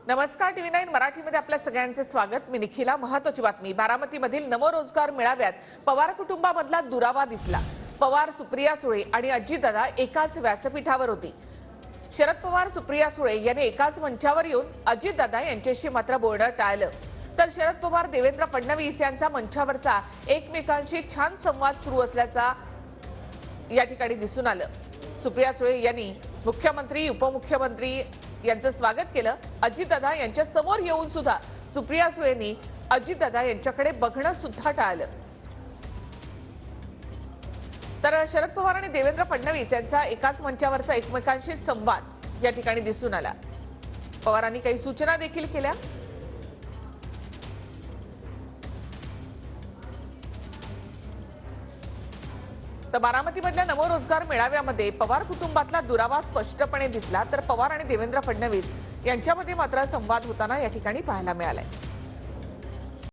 नमस्कार, TV9 मराठीमध्ये आपल्या सगळ्यांचे स्वागत। मी निखिला। महत्त्वाची बातमी, बारामतीमधील नवरोजगार मेळाव्यात पवार कुटुंबामधला दुरावा दिसला। पवार, सुप्रिया सुळे आणि अजितदादा एकाच व्यासपीठावर होती। शरद पवार, सुप्रिया सुळे यांनी एकाच मंचावर येऊन अजितदादा यांच्याशी मात्र बोलणं टाळलं, तर शरद पवार, देवेंद्र फडणवीस यांचा मंचावरचा एकमेकांशी छान संवाद सुरू असल्याचा या ठिकाणी दिसून आलं। सुप्रिया सुळे यांनी मुख्यमंत्री, उपमुख्यमंत्री यांचं स्वागत केलं। अजितदादा यांच्या समोर येऊन सुद्धा सुप्रिया सुळेंनी अजितदादा यांच्याकडे बघणं सुद्धा टाळलं। तर शरद पवार आणि देवेंद्र फडणवीस यांचा एकाच मंचावरचा एकमेकांशी संवाद या ठिकाणी दिसून आला। पवारांनी काही सूचना देखील केल्या। तर बारामतीमधल्या नवरोजगार मेळाव्यामध्ये पवार कुटुंबातला दुरावा स्पष्टपणे दिसला, तर पवार आणि देवेंद्र फडणवीस यांच्यामध्ये मात्र संवाद होताना या ठिकाणी पाहायला मिळालाय।